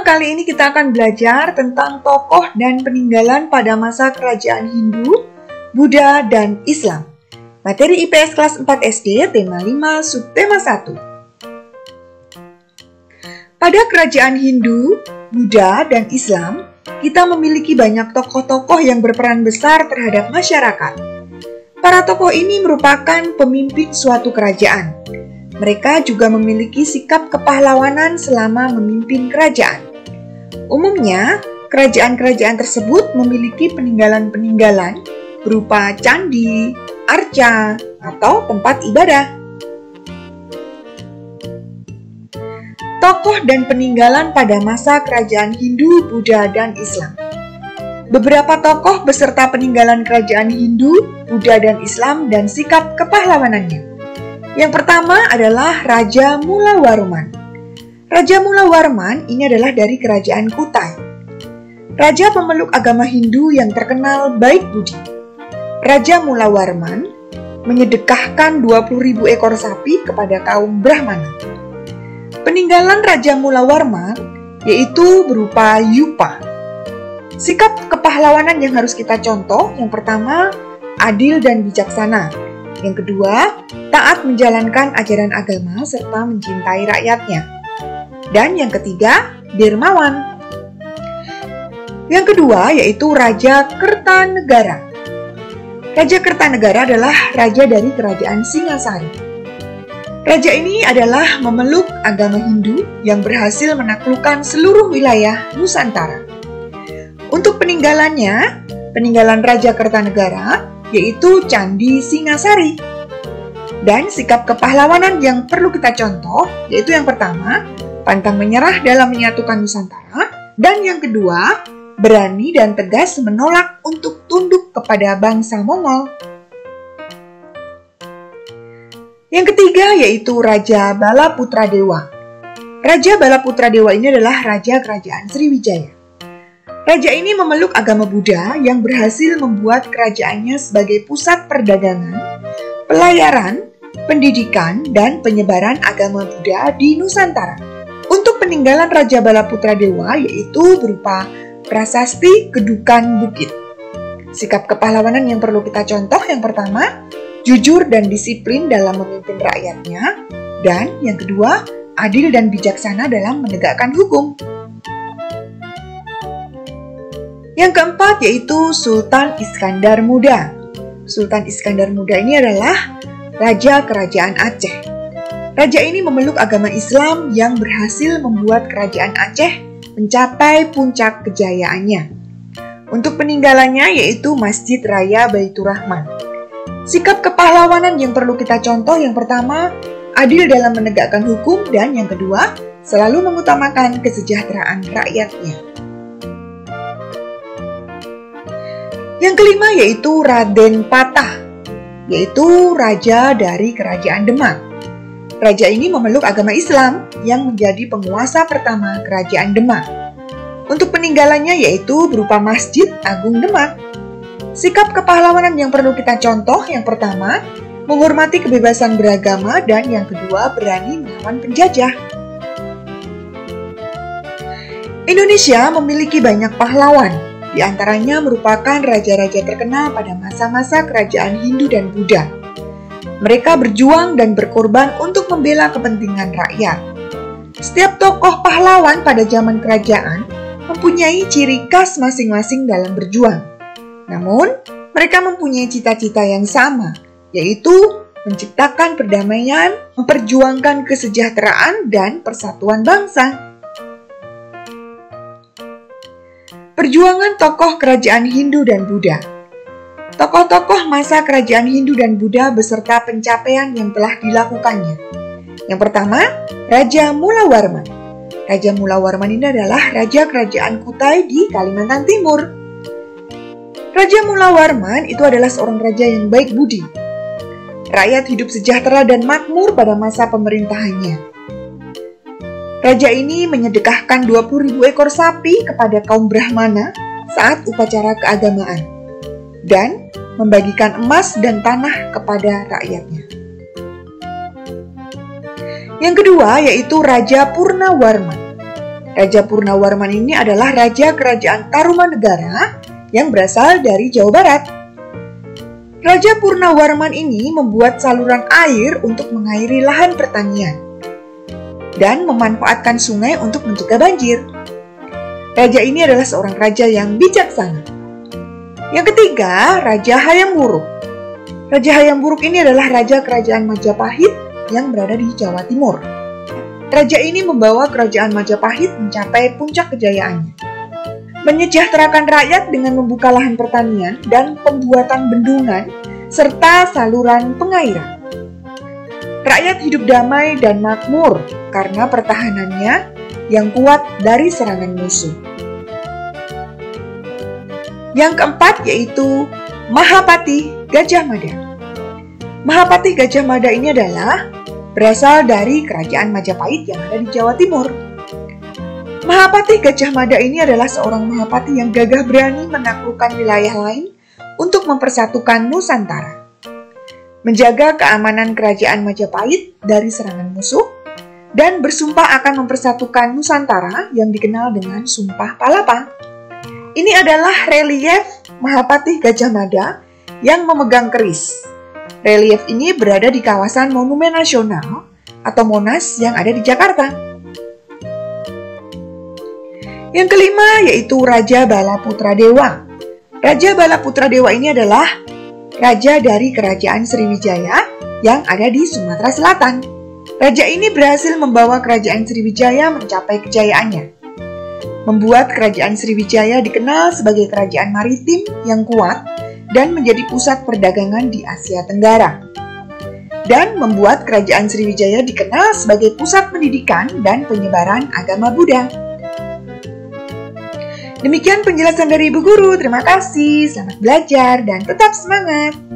kali ini kita akan belajar tentang tokoh dan peninggalan pada masa kerajaan Hindu, Buddha, dan Islam. Materi IPS kelas 4 SD, tema 5, subtema 1. Pada kerajaan Hindu, Buddha, dan Islam, kita memiliki banyak tokoh-tokoh yang berperan besar terhadap masyarakat. Para tokoh ini merupakan pemimpin suatu kerajaan. Mereka juga memiliki sikap kepahlawanan selama memimpin kerajaan. Umumnya, kerajaan-kerajaan tersebut memiliki peninggalan-peninggalan berupa candi, arca, atau tempat ibadah. Tokoh dan peninggalan pada masa kerajaan Hindu, Buddha, dan Islam. Beberapa tokoh beserta peninggalan kerajaan Hindu, Buddha, dan Islam dan sikap kepahlawanannya. Yang pertama adalah Raja Mulawarman. Raja Mulawarman ini adalah dari kerajaan Kutai. Raja pemeluk agama Hindu yang terkenal baik budi. Raja Mulawarman menyedekahkan 20.000 ekor sapi kepada kaum Brahmana. Peninggalan Raja Mulawarman yaitu berupa yupa. Sikap kepahlawanan yang harus kita contoh, yang pertama, adil dan bijaksana. Yang kedua, taat menjalankan ajaran agama serta mencintai rakyatnya. Dan yang ketiga, dermawan. Yang kedua yaitu Raja Kertanegara. Raja Kertanegara adalah raja dari kerajaan Singasari. Raja ini adalah memeluk agama Hindu yang berhasil menaklukkan seluruh wilayah Nusantara. Untuk peninggalannya, peninggalan Raja Kertanegara yaitu Candi Singasari. Dan sikap kepahlawanan yang perlu kita contoh yaitu yang pertama, pantang menyerah dalam menyatukan Nusantara, dan yang kedua, berani dan tegas menolak untuk tunduk kepada bangsa Mongol. Yang ketiga yaitu Raja Balaputradewa. Raja Balaputradewa ini adalah raja kerajaan Sriwijaya. Raja ini memeluk agama Buddha yang berhasil membuat kerajaannya sebagai pusat perdagangan, pelayaran, pendidikan, dan penyebaran agama Buddha di Nusantara. Untuk peninggalan Raja Balaputradewa yaitu berupa prasasti Kedukan Bukit. Sikap kepahlawanan yang perlu kita contoh yang pertama, jujur dan disiplin dalam memimpin rakyatnya, dan yang kedua, adil dan bijaksana dalam menegakkan hukum. Yang keempat yaitu Sultan Iskandar Muda. Sultan Iskandar Muda ini adalah raja kerajaan Aceh. Raja ini memeluk agama Islam yang berhasil membuat kerajaan Aceh mencapai puncak kejayaannya. Untuk peninggalannya yaitu Masjid Raya Baitur Rahman. Sikap kepahlawanan yang perlu kita contoh yang pertama, adil dalam menegakkan hukum, dan yang kedua, selalu mengutamakan kesejahteraan rakyatnya. Yang kelima yaitu Raden Patah, yaitu raja dari kerajaan Demak. Raja ini memeluk agama Islam yang menjadi penguasa pertama kerajaan Demak. Untuk peninggalannya yaitu berupa Masjid Agung Demak. Sikap kepahlawanan yang perlu kita contoh yang pertama, menghormati kebebasan beragama, dan yang kedua, berani melawan penjajah. Indonesia memiliki banyak pahlawan. Di antaranya merupakan raja-raja terkenal pada masa-masa kerajaan Hindu dan Buddha. Mereka berjuang dan berkorban untuk membela kepentingan rakyat. Setiap tokoh pahlawan pada zaman kerajaan mempunyai ciri khas masing-masing dalam berjuang. Namun, mereka mempunyai cita-cita yang sama, yaitu menciptakan perdamaian, memperjuangkan kesejahteraan, dan persatuan bangsa. Perjuangan tokoh kerajaan Hindu dan Buddha. Tokoh-tokoh masa kerajaan Hindu dan Buddha beserta pencapaian yang telah dilakukannya. Yang pertama, Raja Mulawarman. Raja Mulawarman ini adalah raja kerajaan Kutai di Kalimantan Timur. Raja Mulawarman itu adalah seorang raja yang baik budi. Rakyat hidup sejahtera dan makmur pada masa pemerintahannya. Raja ini menyedekahkan 20.000 ekor sapi kepada kaum Brahmana saat upacara keagamaan dan membagikan emas dan tanah kepada rakyatnya. Yang kedua yaitu Raja Purnawarman. Raja Purnawarman ini adalah Raja Kerajaan Tarumanegara yang berasal dari Jawa Barat. Raja Purnawarman ini membuat saluran air untuk mengairi lahan pertanian dan memanfaatkan sungai untuk mencegah banjir. Raja ini adalah seorang raja yang bijaksana. Yang ketiga, Raja Hayam Wuruk. Raja Hayam Wuruk ini adalah Raja Kerajaan Majapahit yang berada di Jawa Timur. Raja ini membawa Kerajaan Majapahit mencapai puncak kejayaannya. Menyejahterakan rakyat dengan membuka lahan pertanian dan pembuatan bendungan serta saluran pengairan. Rakyat hidup damai dan makmur karena pertahanannya yang kuat dari serangan musuh. Yang keempat yaitu Mahapati Gajah Mada. Mahapati Gajah Mada ini adalah berasal dari Kerajaan Majapahit yang ada di Jawa Timur. Mahapati Gajah Mada ini adalah seorang Mahapati yang gagah berani menaklukkan wilayah lain untuk mempersatukan Nusantara, menjaga keamanan Kerajaan Majapahit dari serangan musuh, dan bersumpah akan mempersatukan Nusantara yang dikenal dengan Sumpah Palapa. Ini adalah relief Mahapati Gajah Mada yang memegang keris. Relief ini berada di kawasan Monumen Nasional atau Monas yang ada di Jakarta. Yang kelima yaitu Raja Balaputradewa. Raja Balaputradewa ini adalah raja dari Kerajaan Sriwijaya yang ada di Sumatera Selatan. Raja ini berhasil membawa Kerajaan Sriwijaya mencapai kejayaannya, membuat Kerajaan Sriwijaya dikenal sebagai kerajaan maritim yang kuat dan menjadi pusat perdagangan di Asia Tenggara, dan membuat Kerajaan Sriwijaya dikenal sebagai pusat pendidikan dan penyebaran agama Buddha. Demikian penjelasan dari Ibu Guru. Terima kasih, selamat belajar, dan tetap semangat!